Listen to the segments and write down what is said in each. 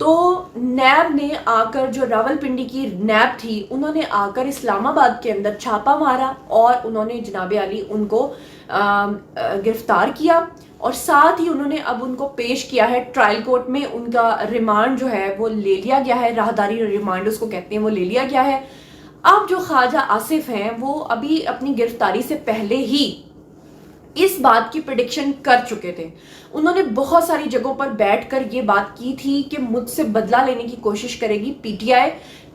تو نیب نے آ کر, جو راولپنڈی کی نیب تھی, انہوں نے آ کر اسلام آباد کے اندر چھاپا مارا اور انہوں نے جناب عالی ان کو گرفتار کیا, اور ساتھ ہی انہوں نے اب ان کو پیش کیا ہے ٹرائل کورٹ میں. ان کا ریمانڈ جو ہے وہ لے لیا گیا ہے, راہداری ریمانڈ اس کو کہتے ہیں, وہ لے لیا گیا ہے. اب جو خواجہ آصف ہیں وہ ابھی اپنی گرفتاری سے پہلے ہی اس بات کی پریڈکشن کر چکے تھے. انہوں نے بہت ساری جگہوں پر بیٹھ کر یہ بات کی تھی کہ مجھ سے بدلہ لینے کی کوشش کرے گی پی ٹی آئی.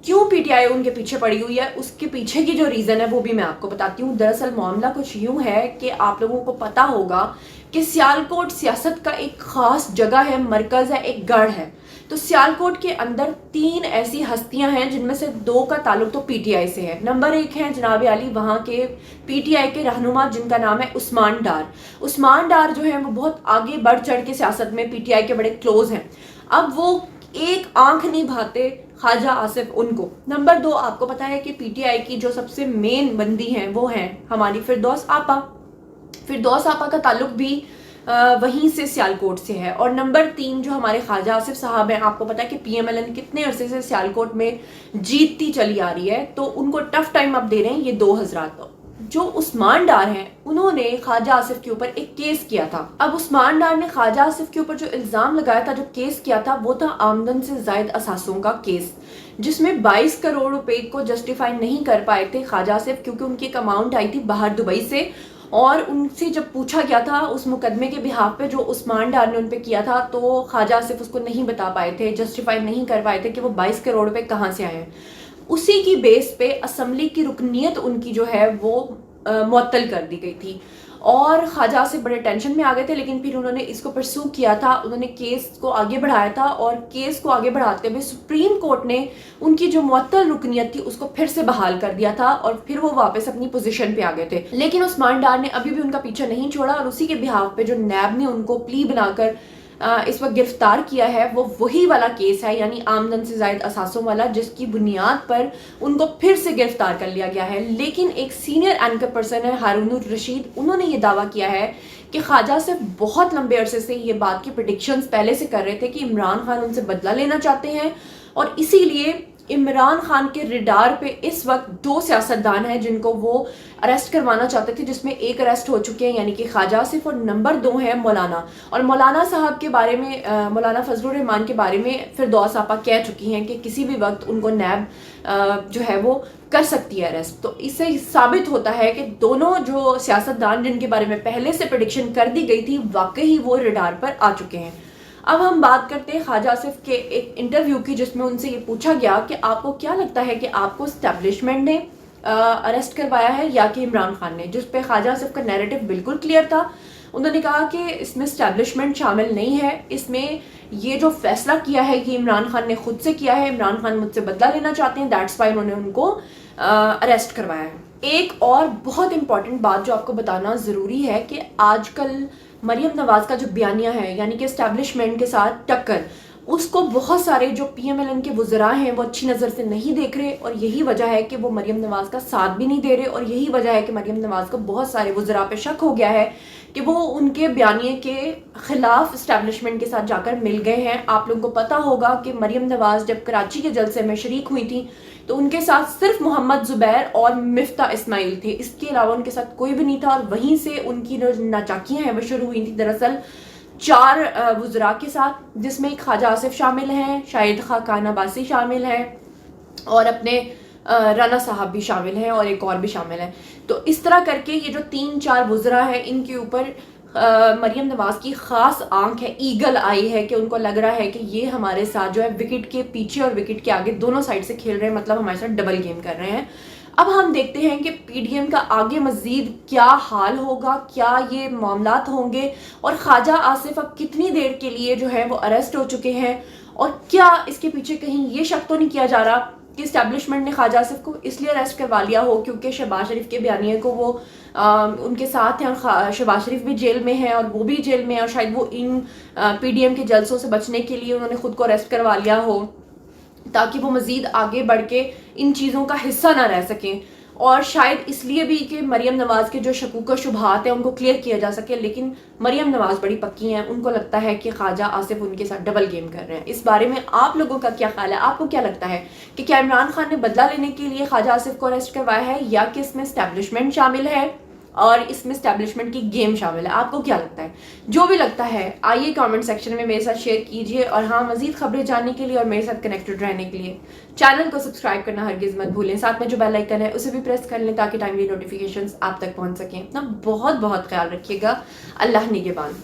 کیوں پی ٹی آئی ان کے پیچھے پڑی ہوئی ہے, اس کے پیچھے کی جو ریزن ہے وہ بھی میں آپ کو بتاتی ہوں. دراصل معاملہ کچھ یوں ہے کہ آپ لوگوں کو پتا ہوگا کہ سیالکوٹ سیاست کا ایک خاص جگہ ہے, مرکز ہے, ایک گڑھ ہے. تو سیالکوٹ کے اندر 3 ایسی ہستیاں ہیں جن میں سے 2 کا تعلق تو پی ٹی آئی سے ہے. نمبر 1 ہے جناب عالی وہاں کے پی ٹی آئی کے رہنما جن کا نام ہے عثمان ڈار. عثمان ڈار جو ہیں وہ بہت آگے بڑھ چڑھ کے سیاست میں پی ٹی آئی کے بڑے کلوز ہیں. اب وہ ایک آنکھ نہیں بھاتے خواجہ آصف ان کو. نمبر 2 آپ کو پتا ہے کہ پی ٹی آئی کی جو سب سے مین بندی ہیں وہ ہیں ہماری فردوس آپا. فردوس آپا کا تعلق بھی وہیں سے سیالکوٹ سے ہے. اور نمبر 3 جو ہمارے خواجہ آصف صاحب ہیں, آپ کو پتا ہے کہ پی ایم ایل این کتنے عرصے سے سیالکوٹ میں جیتتی چلی آ رہی ہے, تو ان کو ٹف ٹائم اب دے رہے ہیں یہ 2 حضرات. جو عثمان ڈار ہیں انہوں نے خواجہ آصف کے اوپر ایک کیس کیا تھا. اب عثمان ڈار نے خواجہ آصف کے اوپر جو الزام لگایا تھا, جو کیس کیا تھا, وہ تھا آمدن سے زائد اثاثوں کا کیس, جس میں 22 کروڑ روپے کو جسٹیفائی نہیں کر پائے تھے خواجہ آصف, کیونکہ ان کی ایک اماؤنٹ آئی تھی باہر دبئی سے. اور ان سے جب پوچھا گیا تھا اس مقدمے کے بہاف پہ جو عثمان ڈار نے ان پہ کیا تھا, تو خواجہ آصف اس کو نہیں بتا پائے تھے, جسٹیفائی نہیں کر پائے تھے کہ وہ 22 کروڑ روپے کہاں سے آئے ہیں. اسی کی بیس پہ اسمبلی کی رکنیت ان کی جو ہے وہ معطل کر دی گئی تھی, اور خواجہ آصف بڑے ٹینشن میں آ گئے تھے. لیکن پھر انہوں نے اس کو پرسو کیا تھا, انہوں نے کیس کو آگے بڑھایا تھا, اور کیس کو آگے بڑھاتے ہوئے سپریم کورٹ نے ان کی جو معطل رکنیت تھی اس کو پھر سے بحال کر دیا تھا, اور پھر وہ واپس اپنی پوزیشن پہ آ گئے تھے. لیکن عثمان ڈار نے ابھی بھی ان کا پیچھا نہیں چھوڑا, اور اسی کے بہاف پہ جو نیب نے ان کو پلی بنا کر اس وقت گرفتار کیا ہے وہ وہی والا کیس ہے, یعنی آمدن سے زائد اثاثوں والا, جس کی بنیاد پر ان کو پھر سے گرفتار کر لیا گیا ہے. لیکن ایک سینئر اینکر پرسن ہے ہارون الرشید, انہوں نے یہ دعویٰ کیا ہے کہ خواجہ صرف بہت لمبے عرصے سے یہ بات کی پریڈکشنز پہلے سے کر رہے تھے کہ عمران خان ان سے بدلہ لینا چاہتے ہیں, اور اسی لیے عمران خان کے ریڈار پہ اس وقت 2 سیاستدان ہیں جن کو وہ اریسٹ کروانا چاہتے تھے, جس میں ایک اریسٹ ہو چکے ہیں یعنی کہ خواجہ آصف, اور نمبر 2 ہے مولانا. اور مولانا صاحب کے بارے میں, مولانا فضل الرحمان کے بارے میں فردوس آپا کہہ چکی ہیں کہ کسی بھی وقت ان کو نیب جو ہے وہ کر سکتی ہے اریسٹ. تو اس سے ثابت ہوتا ہے کہ دونوں جو سیاستدان جن کے بارے میں پہلے سے پریڈکشن کر دی گئی تھی واقعی وہ ریڈار پر آ چکے ہیں. اب ہم بات کرتے ہیں خواجہ آصف کے ایک انٹرویو کی, جس میں ان سے یہ پوچھا گیا کہ آپ کو کیا لگتا ہے کہ آپ کو اسٹیبلشمنٹ نے اریسٹ کروایا ہے یا کہ عمران خان نے, جس پہ خواجہ آصف کا نیریٹو بالکل کلیئر تھا. انہوں نے کہا کہ اس میں اسٹیبلشمنٹ شامل نہیں ہے, اس میں یہ جو فیصلہ کیا ہے کہ عمران خان نے خود سے کیا ہے, عمران خان مجھ سے بدلہ لینا چاہتے ہیں, دیٹس وائی انہوں نے ان کو اریسٹ کروایا ہے. ایک اور بہت امپورٹنٹ بات جو آپ کو بتانا ضروری ہے کہ آج کل مریم نواز کا جو بیانیہ ہے, یعنی کہ اسٹیبلشمنٹ کے ساتھ ٹکر, اس کو بہت سارے جو پی ایم ایل این کے وزراء ہیں وہ اچھی نظر سے نہیں دیکھ رہے, اور یہی وجہ ہے کہ وہ مریم نواز کا ساتھ بھی نہیں دے رہے, اور یہی وجہ ہے کہ مریم نواز کو بہت سارے وزراء پہ شک ہو گیا ہے کہ وہ ان کے بیانیے کے خلاف اسٹیبلشمنٹ کے ساتھ جا کر مل گئے ہیں. آپ لوگوں کو پتا ہوگا کہ مریم نواز جب کراچی کے جلسے میں شریک ہوئی تھی تو ان کے ساتھ صرف محمد زبیر اور مفتاح اسماعیل تھے, اس کے علاوہ ان کے ساتھ کوئی بھی نہیں تھا, اور وہیں سے ان کی جو ناچاکیاں ہیں وہ شروع ہوئی تھی دراصل 4 وزراء کے ساتھ, جس میں ایک خواجہ آصف شامل ہیں, شاہد خاقان عباسی شامل ہیں, اور اپنے رانا صاحب بھی شامل ہیں, اور ایک اور بھی شامل ہیں. تو اس طرح کر کے یہ جو 3-4 وزراء ہیں ان کے اوپر مریم نواز کی خاص آنکھ ہے, ایگل آئی ہے, کہ ان کو لگ رہا ہے کہ یہ ہمارے ساتھ جو ہے وکٹ کے پیچھے اور وکٹ کے آگے دونوں سائڈ سے کھیل رہے ہیں, مطلب ہمارے ساتھ ڈبل گیم کر رہے ہیں. اب ہم دیکھتے ہیں کہ پی ڈی ایم کا آگے مزید کیا حال ہوگا, کیا یہ معاملات ہوں گے, اور خواجہ آصف اب کتنی دیر کے لیے جو ہے وہ اریسٹ ہو چکے ہیں, اور کیا اس کے پیچھے کہیں یہ شک تو نہیں کیا جا رہا کہ اسٹیبلشمنٹ نے خواجہ آصف کو اس لیے اریسٹ کروا لیا ہو کیونکہ شہباز شریف کے بیانیے کو وہ ان کے ساتھ ہیں, اور شہباز شریف بھی جیل میں ہیں اور وہ بھی جیل میں ہیں, اور شاید وہ ان پی ڈی ایم کے جلسوں سے بچنے کے لیے انہوں نے خود کو اریسٹ کروا لیا ہو تاکہ وہ مزید آگے بڑھ کے ان چیزوں کا حصہ نہ رہ سکیں. اور شاید اس لیے بھی کہ مریم نواز کے جو شکوک و شبہات ہیں ان کو کلیئر کیا جا سکے، لیکن مریم نواز بڑی پکی ہیں، ان کو لگتا ہے کہ خواجہ آصف ان کے ساتھ ڈبل گیم کر رہے ہیں۔ اس بارے میں آپ لوگوں کا کیا خیال ہے؟ آپ کو کیا لگتا ہے کہ کیا عمران خان نے بدلہ لینے کے لیے خواجہ آصف کو اریسٹ کروایا ہے، یا کہ اس میں اسٹیبلشمنٹ شامل ہے اور اس میں اسٹیبلشمنٹ کی گیم شامل ہے؟ آپ کو کیا لگتا ہے؟ جو بھی لگتا ہے آئیے کامنٹ سیکشن میں میرے ساتھ شیئر کیجیے، اور ہاں، مزید خبریں جاننے کے لیے اور میرے ساتھ کنیکٹڈ رہنے کے لیے چینل کو سبسکرائب کرنا ہرگز مت بھولیں، ساتھ میں جو بیل آئیکن ہے اسے بھی پریس کر لیں تاکہ ٹائملی نوٹیفیکیشنز آپ تک پہنچ سکیں۔ اپنا بہت بہت خیال رکھیے گا۔ اللہ نگہبان۔